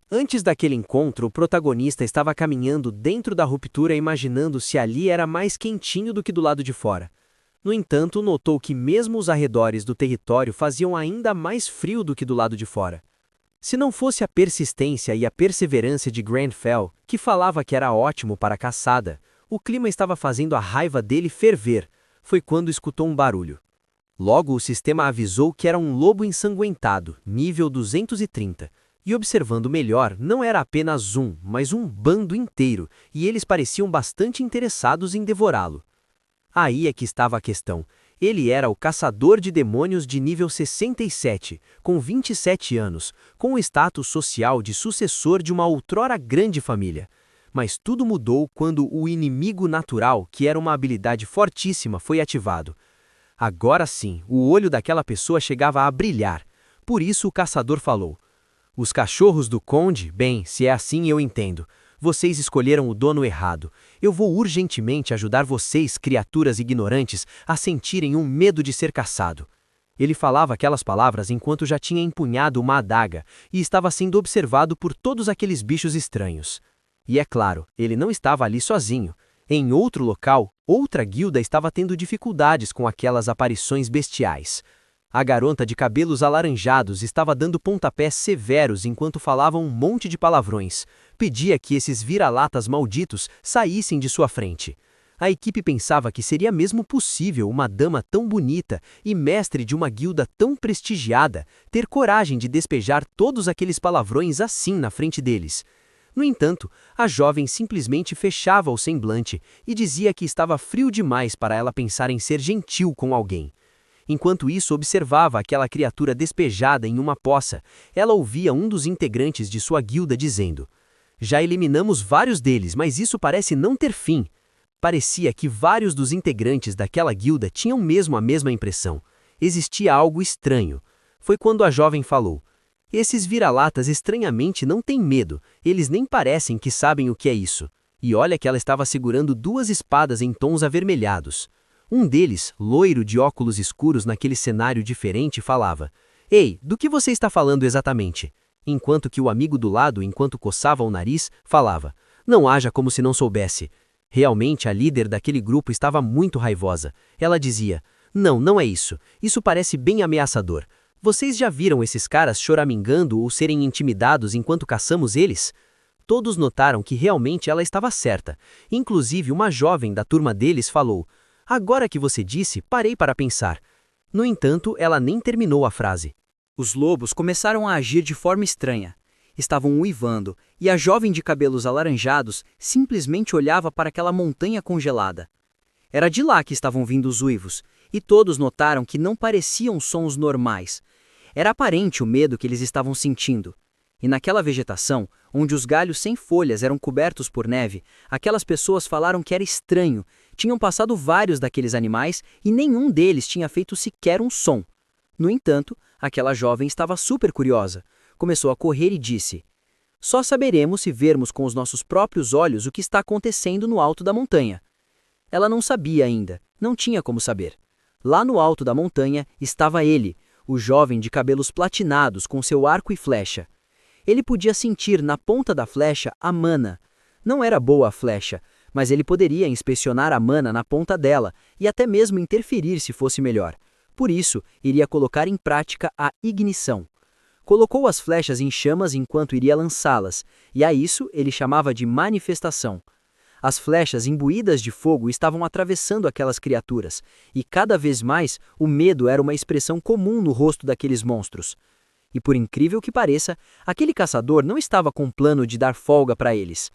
Antes daquele encontro, o protagonista estava caminhando dentro da ruptura imaginando se ali era mais quentinho do que do lado de fora. No entanto, notou que mesmo os arredores do território faziam ainda mais frio do que do lado de fora. Se não fosse a persistência e a perseverança de Grenfell, que falava que era ótimo para a caçada, o clima estava fazendo a raiva dele ferver. Foi quando escutou um barulho. Logo, o sistema avisou que era um lobo ensanguentado, nível 230. E observando melhor, não era apenas um, mas um bando inteiro, e eles pareciam bastante interessados em devorá-lo. Aí é que estava a questão. Ele era o caçador de demônios de nível 67, com 27 anos, com o status social de sucessor de uma outrora grande família. Mas tudo mudou quando o inimigo natural, que era uma habilidade fortíssima, foi ativado. Agora sim, o olho daquela pessoa chegava a brilhar. Por isso o caçador falou: "Os cachorros do conde, bem, se é assim eu entendo. Vocês escolheram o dono errado. Eu vou urgentemente ajudar vocês, criaturas ignorantes, a sentirem um medo de ser caçado." Ele falava aquelas palavras enquanto já tinha empunhado uma adaga e estava sendo observado por todos aqueles bichos estranhos. E é claro, ele não estava ali sozinho. Em outro local, outra guilda estava tendo dificuldades com aquelas aparições bestiais. A garota de cabelos alaranjados estava dando pontapés severos enquanto falava um monte de palavrões. Pedia que esses vira-latas malditos saíssem de sua frente. A equipe pensava que seria mesmo possível uma dama tão bonita e mestre de uma guilda tão prestigiada ter coragem de despejar todos aqueles palavrões assim na frente deles. No entanto, a jovem simplesmente fechava o semblante e dizia que estava frio demais para ela pensar em ser gentil com alguém. Enquanto isso observava aquela criatura despejada em uma poça, ela ouvia um dos integrantes de sua guilda dizendo: "Já eliminamos vários deles, mas isso parece não ter fim." Parecia que vários dos integrantes daquela guilda tinham mesmo a mesma impressão. Existia algo estranho. Foi quando a jovem falou: "Esses vira-latas estranhamente não têm medo, eles nem parecem que sabem o que é isso." E olha que ela estava segurando duas espadas em tons avermelhados. Um deles, loiro de óculos escuros naquele cenário diferente, falava: "Ei, do que você está falando exatamente?" Enquanto que o amigo do lado, enquanto coçava o nariz, falava: "Não haja como se não soubesse." Realmente a líder daquele grupo estava muito raivosa. Ela dizia: "Não, não é isso. Isso parece bem ameaçador. Vocês já viram esses caras choramingando ou serem intimidados enquanto caçamos eles?" Todos notaram que realmente ela estava certa. Inclusive uma jovem da turma deles falou: "Agora que você disse, parei para pensar." No entanto, ela nem terminou a frase. Os lobos começaram a agir de forma estranha. Estavam uivando, e a jovem de cabelos alaranjados simplesmente olhava para aquela montanha congelada. Era de lá que estavam vindo os uivos, e todos notaram que não pareciam sons normais. Era aparente o medo que eles estavam sentindo. E naquela vegetação, onde os galhos sem folhas eram cobertos por neve, aquelas pessoas falaram que era estranho. Tinham passado vários daqueles animais e nenhum deles tinha feito sequer um som. No entanto, aquela jovem estava super curiosa. Começou a correr e disse: "Só saberemos se vermos com os nossos próprios olhos o que está acontecendo no alto da montanha." Ela não sabia ainda, não tinha como saber. Lá no alto da montanha estava ele, o jovem de cabelos platinados com seu arco e flecha. Ele podia sentir na ponta da flecha a mana. Não era boa a flecha, mas ele poderia inspecionar a mana na ponta dela e até mesmo interferir se fosse melhor. Por isso, iria colocar em prática a ignição. Colocou as flechas em chamas enquanto iria lançá-las, e a isso ele chamava de manifestação. As flechas imbuídas de fogo estavam atravessando aquelas criaturas, e cada vez mais o medo era uma expressão comum no rosto daqueles monstros. E por incrível que pareça, aquele caçador não estava com plano de dar folga para eles.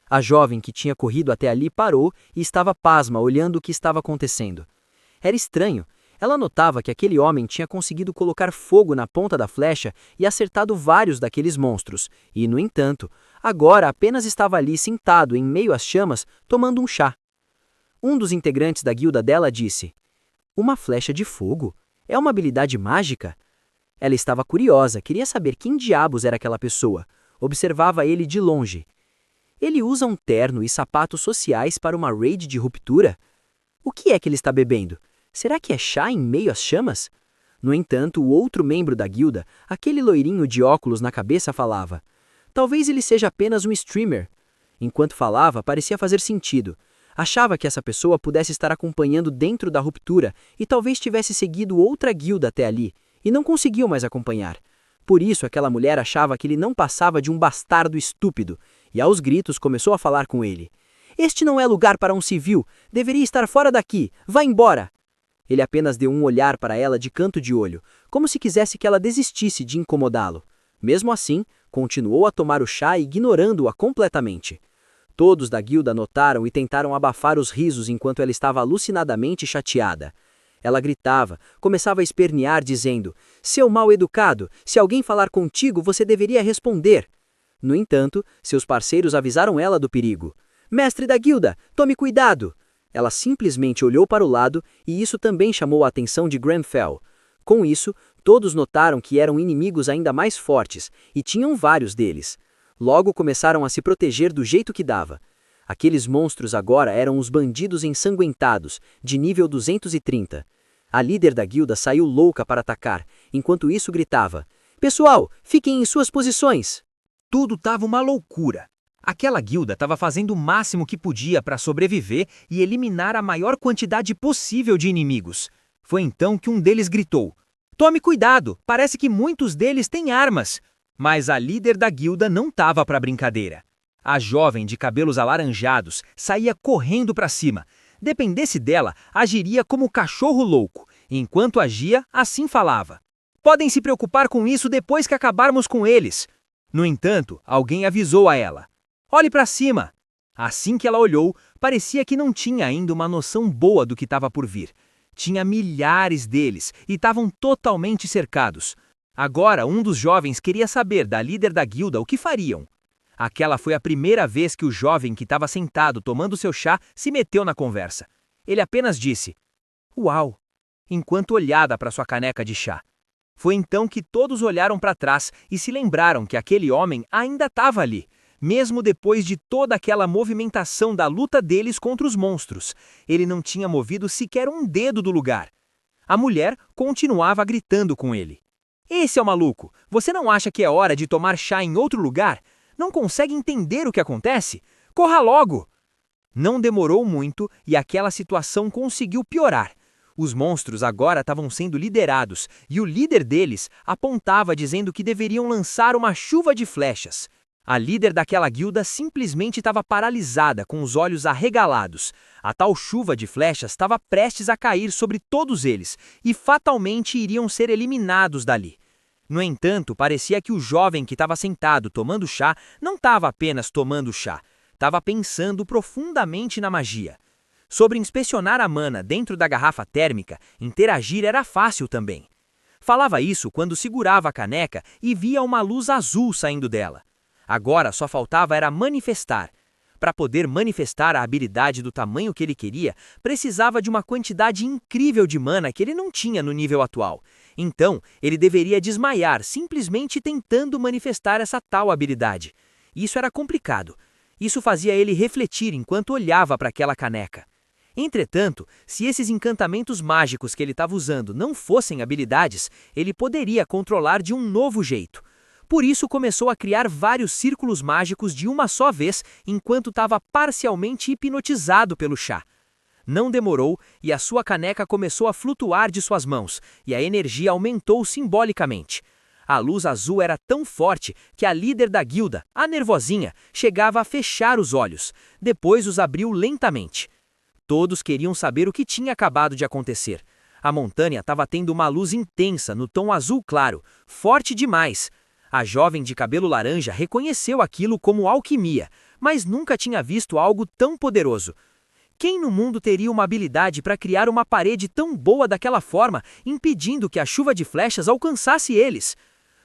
A jovem que tinha corrido até ali parou e estava pasma olhando o que estava acontecendo. Era estranho. Ela notava que aquele homem tinha conseguido colocar fogo na ponta da flecha e acertado vários daqueles monstros, e, no entanto, agora apenas estava ali sentado em meio às chamas, tomando um chá. Um dos integrantes da guilda dela disse: "Uma flecha de fogo? É uma habilidade mágica?" Ela estava curiosa, queria saber quem diabos era aquela pessoa. Observava ele de longe. Ele usa um terno e sapatos sociais para uma raid de ruptura? O que é que ele está bebendo? Será que é chá em meio às chamas? No entanto, o outro membro da guilda, aquele loirinho de óculos na cabeça, falava: Talvez ele seja apenas um streamer. Enquanto falava, parecia fazer sentido. Achava que essa pessoa pudesse estar acompanhando dentro da ruptura e talvez tivesse seguido outra guilda até ali, e não conseguiu mais acompanhar. Por isso aquela mulher achava que ele não passava de um bastardo estúpido, e aos gritos começou a falar com ele. Este não é lugar para um civil, deveria estar fora daqui, vá embora! Ele apenas deu um olhar para ela de canto de olho, como se quisesse que ela desistisse de incomodá-lo. Mesmo assim, continuou a tomar o chá ignorando-a completamente. Todos da guilda notaram e tentaram abafar os risos enquanto ela estava alucinadamente chateada. Ela gritava, começava a espernear dizendo, seu mal-educado, se alguém falar contigo você deveria responder. No entanto, seus parceiros avisaram ela do perigo. Mestre da guilda, tome cuidado! Ela simplesmente olhou para o lado e isso também chamou a atenção de Grenfell. Com isso, todos notaram que eram inimigos ainda mais fortes, e tinham vários deles. Logo começaram a se proteger do jeito que dava. Aqueles monstros agora eram os bandidos ensanguentados, de nível 230. A líder da guilda saiu louca para atacar, enquanto isso gritava, pessoal, fiquem em suas posições! Tudo estava uma loucura. Aquela guilda estava fazendo o máximo que podia para sobreviver e eliminar a maior quantidade possível de inimigos. Foi então que um deles gritou, tome cuidado, parece que muitos deles têm armas. Mas a líder da guilda não estava para brincadeira. A jovem de cabelos alaranjados saía correndo para cima. Dependesse dela, agiria como cachorro louco. Enquanto agia, assim falava. Podem se preocupar com isso depois que acabarmos com eles. No entanto, alguém avisou a ela. Olhe para cima. Assim que ela olhou, parecia que não tinha ainda uma noção boa do que estava por vir. Tinha milhares deles e estavam totalmente cercados. Agora, um dos jovens queria saber da líder da guilda o que fariam. Aquela foi a primeira vez que o jovem que estava sentado tomando seu chá se meteu na conversa. Ele apenas disse, uau, enquanto olhava para sua caneca de chá. Foi então que todos olharam para trás e se lembraram que aquele homem ainda estava ali, mesmo depois de toda aquela movimentação da luta deles contra os monstros. Ele não tinha movido sequer um dedo do lugar. A mulher continuava gritando com ele. Esse é o maluco. Você não acha que é hora de tomar chá em outro lugar? Não consegue entender o que acontece? Corra logo! Não demorou muito e aquela situação conseguiu piorar. Os monstros agora estavam sendo liderados e o líder deles apontava dizendo que deveriam lançar uma chuva de flechas. A líder daquela guilda simplesmente estava paralisada, com os olhos arregalados. A tal chuva de flechas estava prestes a cair sobre todos eles e fatalmente iriam ser eliminados dali. No entanto, parecia que o jovem que estava sentado tomando chá não estava apenas tomando chá, estava pensando profundamente na magia. Sobre inspecionar a mana dentro da garrafa térmica, interagir era fácil também. Falava isso quando segurava a caneca e via uma luz azul saindo dela. Agora só faltava era manifestar. Para poder manifestar a habilidade do tamanho que ele queria, precisava de uma quantidade incrível de mana que ele não tinha no nível atual. Então, ele deveria desmaiar simplesmente tentando manifestar essa tal habilidade. Isso era complicado. Isso fazia ele refletir enquanto olhava para aquela caneca. Entretanto, se esses encantamentos mágicos que ele estava usando não fossem habilidades, ele poderia controlar de um novo jeito. Por isso começou a criar vários círculos mágicos de uma só vez, enquanto estava parcialmente hipnotizado pelo chá. Não demorou e a sua caneca começou a flutuar de suas mãos, e a energia aumentou simbolicamente. A luz azul era tão forte que a líder da guilda, a nervosinha, chegava a fechar os olhos. Depois os abriu lentamente. Todos queriam saber o que tinha acabado de acontecer. A montanha estava tendo uma luz intensa no tom azul claro, forte demais. A jovem de cabelo laranja reconheceu aquilo como alquimia, mas nunca tinha visto algo tão poderoso. Quem no mundo teria uma habilidade para criar uma parede tão boa daquela forma, impedindo que a chuva de flechas alcançasse eles?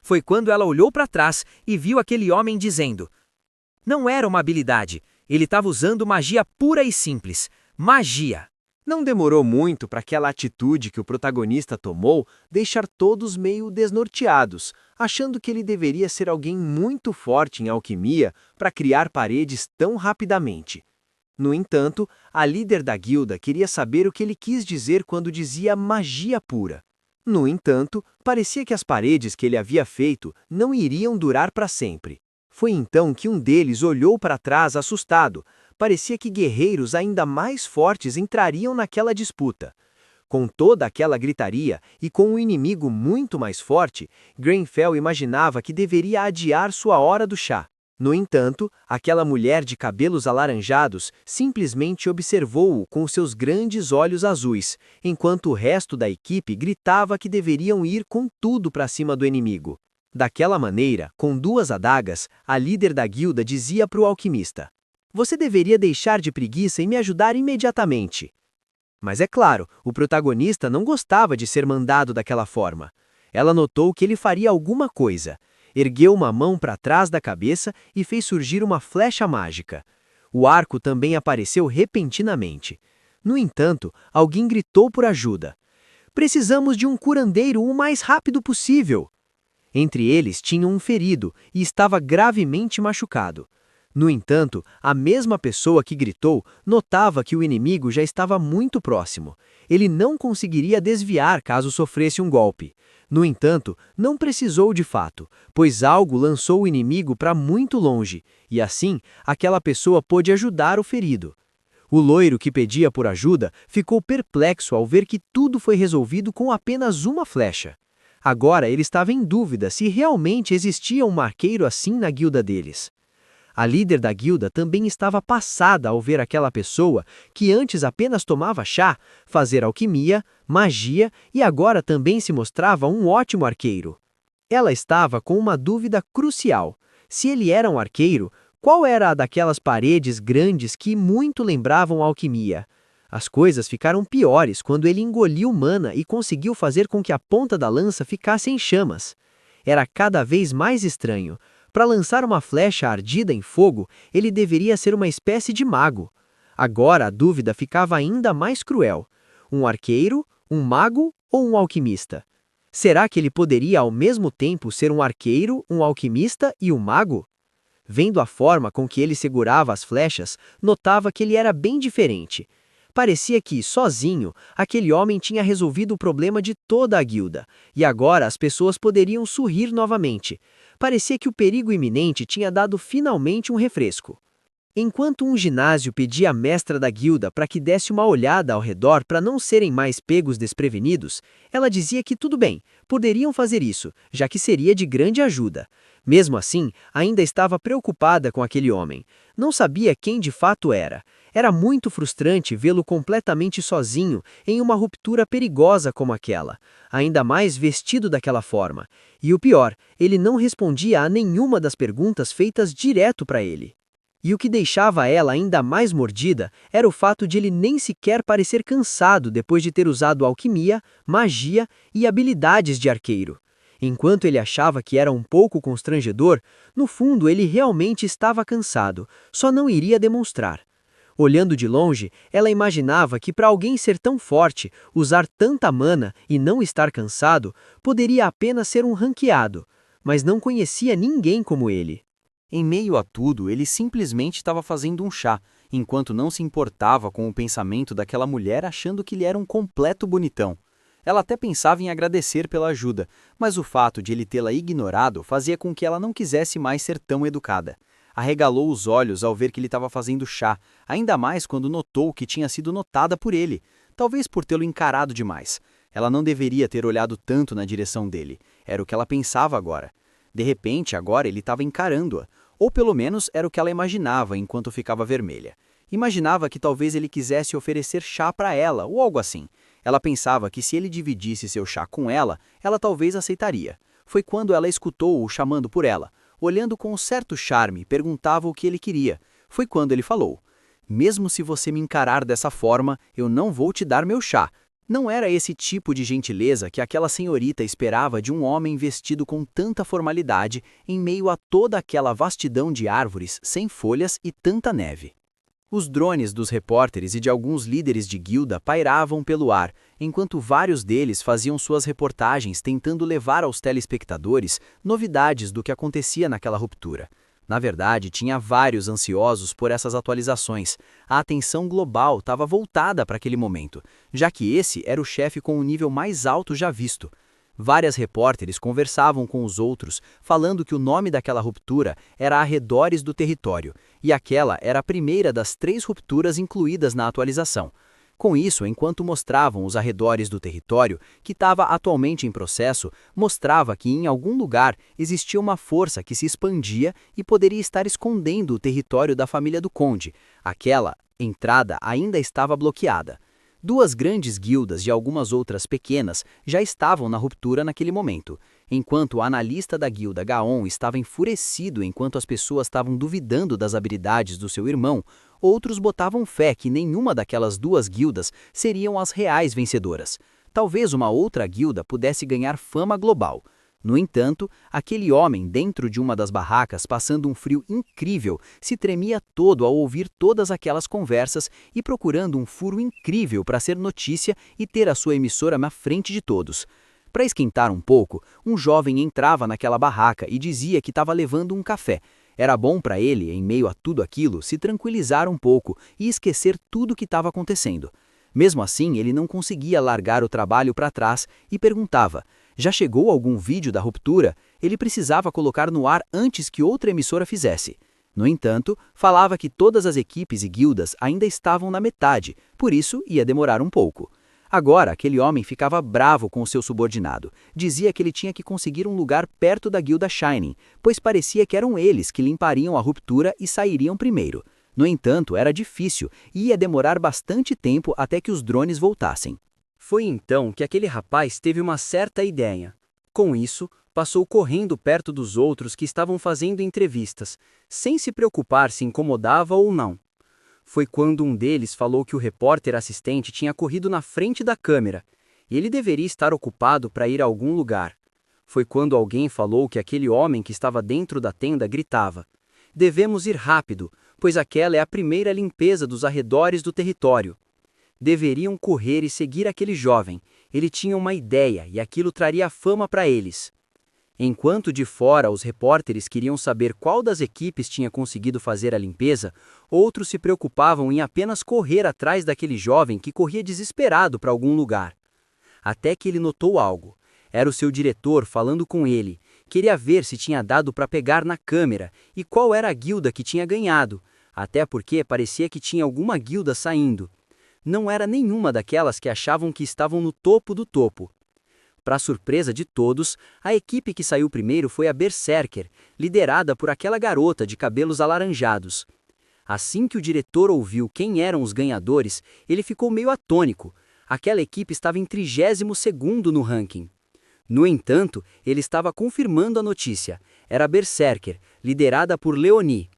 Foi quando ela olhou para trás e viu aquele homem dizendo: não era uma habilidade, ele estava usando magia pura e simples. Magia! Não demorou muito para aquela atitude que o protagonista tomou deixar todos meio desnorteados, achando que ele deveria ser alguém muito forte em alquimia para criar paredes tão rapidamente. No entanto, a líder da guilda queria saber o que ele quis dizer quando dizia magia pura. No entanto, parecia que as paredes que ele havia feito não iriam durar para sempre. Foi então que um deles olhou para trás assustado. Parecia que guerreiros ainda mais fortes entrariam naquela disputa. Com toda aquela gritaria e com um inimigo muito mais forte, Grenfell imaginava que deveria adiar sua hora do chá. No entanto, aquela mulher de cabelos alaranjados simplesmente observou-o com seus grandes olhos azuis, enquanto o resto da equipe gritava que deveriam ir com tudo para cima do inimigo. Daquela maneira, com duas adagas, a líder da guilda dizia para o alquimista: "Você deveria deixar de preguiça e me ajudar imediatamente." Mas é claro, o protagonista não gostava de ser mandado daquela forma. Ela notou que ele faria alguma coisa. Ergueu uma mão para trás da cabeça e fez surgir uma flecha mágica. O arco também apareceu repentinamente. No entanto, alguém gritou por ajuda. "Precisamos de um curandeiro o mais rápido possível." Entre eles tinha um ferido e estava gravemente machucado. No entanto, a mesma pessoa que gritou notava que o inimigo já estava muito próximo. Ele não conseguiria desviar caso sofresse um golpe. No entanto, não precisou de fato, pois algo lançou o inimigo para muito longe, e assim, aquela pessoa pôde ajudar o ferido. O loiro que pedia por ajuda ficou perplexo ao ver que tudo foi resolvido com apenas uma flecha. Agora ele estava em dúvida se realmente existia um arqueiro assim na guilda deles. A líder da guilda também estava passada ao ver aquela pessoa que antes apenas tomava chá, fazer alquimia, magia e agora também se mostrava um ótimo arqueiro. Ela estava com uma dúvida crucial. Se ele era um arqueiro, qual era a daquelas paredes grandes que muito lembravam a alquimia? As coisas ficaram piores quando ele engoliu mana e conseguiu fazer com que a ponta da lança ficasse em chamas. Era cada vez mais estranho. Para lançar uma flecha ardida em fogo, ele deveria ser uma espécie de mago. Agora a dúvida ficava ainda mais cruel. Um arqueiro, um mago ou um alquimista? Será que ele poderia ao mesmo tempo ser um arqueiro, um alquimista e um mago? Vendo a forma com que ele segurava as flechas, notava que ele era bem diferente. Parecia que, sozinho, aquele homem tinha resolvido o problema de toda a guilda, e agora as pessoas poderiam sorrir novamente. Parecia que o perigo iminente tinha dado finalmente um refresco. Enquanto um ginásio pedia à mestra da guilda para que desse uma olhada ao redor para não serem mais pegos desprevenidos, ela dizia que tudo bem, poderiam fazer isso, já que seria de grande ajuda. Mesmo assim, ainda estava preocupada com aquele homem. Não sabia quem de fato era. Era muito frustrante vê-lo completamente sozinho em uma ruptura perigosa como aquela, ainda mais vestido daquela forma. E o pior, ele não respondia a nenhuma das perguntas feitas direto para ele. E o que deixava ela ainda mais mordida era o fato de ele nem sequer parecer cansado depois de ter usado alquimia, magia e habilidades de arqueiro. Enquanto ele achava que era um pouco constrangedor, no fundo ele realmente estava cansado, só não iria demonstrar. Olhando de longe, ela imaginava que para alguém ser tão forte, usar tanta mana e não estar cansado, poderia apenas ser um ranqueado, mas não conhecia ninguém como ele. Em meio a tudo, ele simplesmente estava fazendo um chá, enquanto não se importava com o pensamento daquela mulher achando que ele era um completo bonitão. Ela até pensava em agradecer pela ajuda, mas o fato de ele tê-la ignorado fazia com que ela não quisesse mais ser tão educada. Arregalou os olhos ao ver que ele estava fazendo chá, ainda mais quando notou que tinha sido notada por ele, talvez por tê-lo encarado demais. Ela não deveria ter olhado tanto na direção dele, era o que ela pensava agora. De repente, agora ele estava encarando-a, ou pelo menos era o que ela imaginava enquanto ficava vermelha. Imaginava que talvez ele quisesse oferecer chá para ela, ou algo assim. Ela pensava que se ele dividisse seu chá com ela, ela talvez aceitaria. Foi quando ela escutou-o chamando por ela. Olhando com um certo charme, perguntava o que ele queria. Foi quando ele falou: "Mesmo se você me encarar dessa forma, eu não vou te dar meu chá." Não era esse tipo de gentileza que aquela senhorita esperava de um homem vestido com tanta formalidade em meio a toda aquela vastidão de árvores sem folhas e tanta neve. Os drones dos repórteres e de alguns líderes de guilda pairavam pelo ar, enquanto vários deles faziam suas reportagens tentando levar aos telespectadores novidades do que acontecia naquela ruptura. Na verdade, tinha vários ansiosos por essas atualizações. A atenção global estava voltada para aquele momento, já que esse era o chefe com o nível mais alto já visto. Várias repórteres conversavam com os outros, falando que o nome daquela ruptura era Arredores do Território, e aquela era a primeira das 3 rupturas incluídas na atualização. Com isso, enquanto mostravam os arredores do território, que estava atualmente em processo, mostrava que em algum lugar existia uma força que se expandia e poderia estar escondendo o território da família do conde. Aquela entrada ainda estava bloqueada. 2 grandes guildas e algumas outras pequenas já estavam na ruptura naquele momento. Enquanto o analista da guilda Gaon estava enfurecido enquanto as pessoas estavam duvidando das habilidades do seu irmão, outros botavam fé que nenhuma daquelas 2 guildas seriam as reais vencedoras. Talvez uma outra guilda pudesse ganhar fama global. No entanto, aquele homem dentro de uma das barracas, passando um frio incrível, se tremia todo ao ouvir todas aquelas conversas e procurando um furo incrível para ser notícia e ter a sua emissora na frente de todos. Para esquentar um pouco, um jovem entrava naquela barraca e dizia que estava levando um café. Era bom para ele, em meio a tudo aquilo, se tranquilizar um pouco e esquecer tudo o que estava acontecendo. Mesmo assim, ele não conseguia largar o trabalho para trás e perguntava: já chegou algum vídeo da ruptura? Ele precisava colocar no ar antes que outra emissora fizesse. No entanto, falava que todas as equipes e guildas ainda estavam na metade, por isso ia demorar um pouco. Agora, aquele homem ficava bravo com o seu subordinado. Dizia que ele tinha que conseguir um lugar perto da guilda Shining, pois parecia que eram eles que limpariam a ruptura e sairiam primeiro. No entanto, era difícil e ia demorar bastante tempo até que os drones voltassem. Foi então que aquele rapaz teve uma certa ideia. Com isso, passou correndo perto dos outros que estavam fazendo entrevistas, sem se preocupar se incomodava ou não. Foi quando um deles falou que o repórter assistente tinha corrido na frente da câmera, e ele deveria estar ocupado para ir a algum lugar. Foi quando alguém falou que aquele homem que estava dentro da tenda gritava: devemos ir rápido, pois aquela é a primeira limpeza dos arredores do território. Deveriam correr e seguir aquele jovem. Ele tinha uma ideia e aquilo traria fama para eles. Enquanto de fora os repórteres queriam saber qual das equipes tinha conseguido fazer a limpeza, outros se preocupavam em apenas correr atrás daquele jovem que corria desesperado para algum lugar. Até que ele notou algo. Era o seu diretor falando com ele. Queria ver se tinha dado para pegar na câmera e qual era a guilda que tinha ganhado, até porque parecia que tinha alguma guilda saindo. Não era nenhuma daquelas que achavam que estavam no topo do topo. Para surpresa de todos, a equipe que saiu primeiro foi a Berserker, liderada por aquela garota de cabelos alaranjados. Assim que o diretor ouviu quem eram os ganhadores, ele ficou meio atônico. Aquela equipe estava em 32º no ranking. No entanto, ele estava confirmando a notícia. Era a Berserker, liderada por Leonie.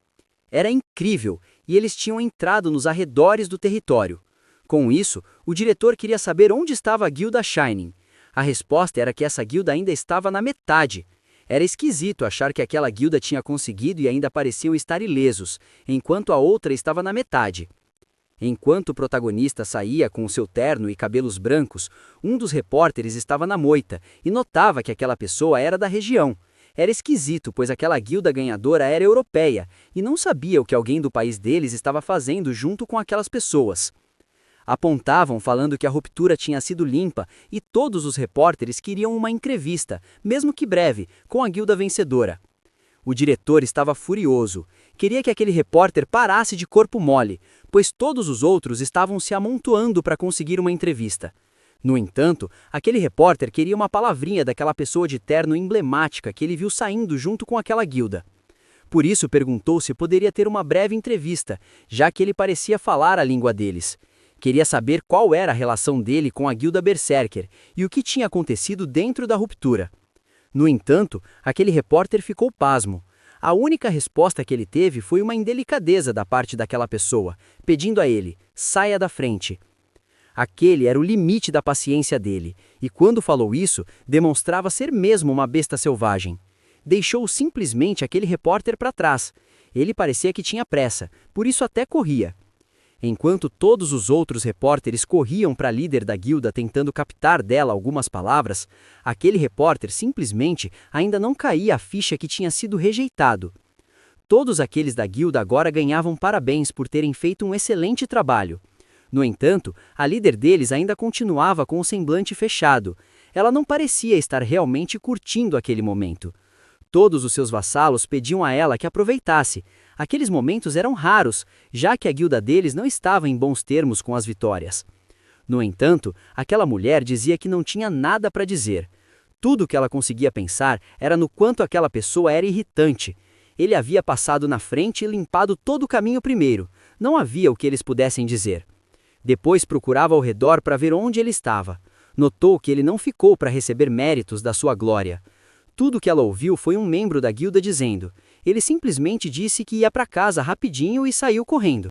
Era incrível, e eles tinham entrado nos arredores do território. Com isso, o diretor queria saber onde estava a guilda Shining. A resposta era que essa guilda ainda estava na metade. Era esquisito achar que aquela guilda tinha conseguido e ainda pareciam estar ilesos, enquanto a outra estava na metade. Enquanto o protagonista saía com o seu terno e cabelos brancos, um dos repórteres estava na moita e notava que aquela pessoa era da região. Era esquisito, pois aquela guilda ganhadora era europeia e não sabia o que alguém do país deles estava fazendo junto com aquelas pessoas. Apontavam falando que a ruptura tinha sido limpa e todos os repórteres queriam uma entrevista, mesmo que breve, com a guilda vencedora. O diretor estava furioso. Queria que aquele repórter parasse de corpo mole, pois todos os outros estavam se amontoando para conseguir uma entrevista. No entanto, aquele repórter queria uma palavrinha daquela pessoa de terno emblemática que ele viu saindo junto com aquela guilda. Por isso perguntou se poderia ter uma breve entrevista, já que ele parecia falar a língua deles. Queria saber qual era a relação dele com a guilda Berserker e o que tinha acontecido dentro da ruptura. No entanto, aquele repórter ficou pasmo. A única resposta que ele teve foi uma indelicadeza da parte daquela pessoa, pedindo a ele: saia da frente. Aquele era o limite da paciência dele, e quando falou isso, demonstrava ser mesmo uma besta selvagem. Deixou simplesmente aquele repórter para trás. Ele parecia que tinha pressa, por isso até corria. Enquanto todos os outros repórteres corriam para a líder da guilda tentando captar dela algumas palavras, aquele repórter simplesmente ainda não caía a ficha que tinha sido rejeitado. Todos aqueles da guilda agora ganhavam parabéns por terem feito um excelente trabalho. No entanto, a líder deles ainda continuava com o semblante fechado. Ela não parecia estar realmente curtindo aquele momento. Todos os seus vassalos pediam a ela que aproveitasse. Aqueles momentos eram raros, já que a guilda deles não estava em bons termos com as vitórias. No entanto, aquela mulher dizia que não tinha nada para dizer. Tudo o que ela conseguia pensar era no quanto aquela pessoa era irritante. Ele havia passado na frente e limpado todo o caminho primeiro. Não havia o que eles pudessem dizer. Depois procurava ao redor para ver onde ele estava. Notou que ele não ficou para receber méritos da sua glória. Tudo que ela ouviu foi um membro da guilda dizendo. Ele simplesmente disse que ia para casa rapidinho e saiu correndo.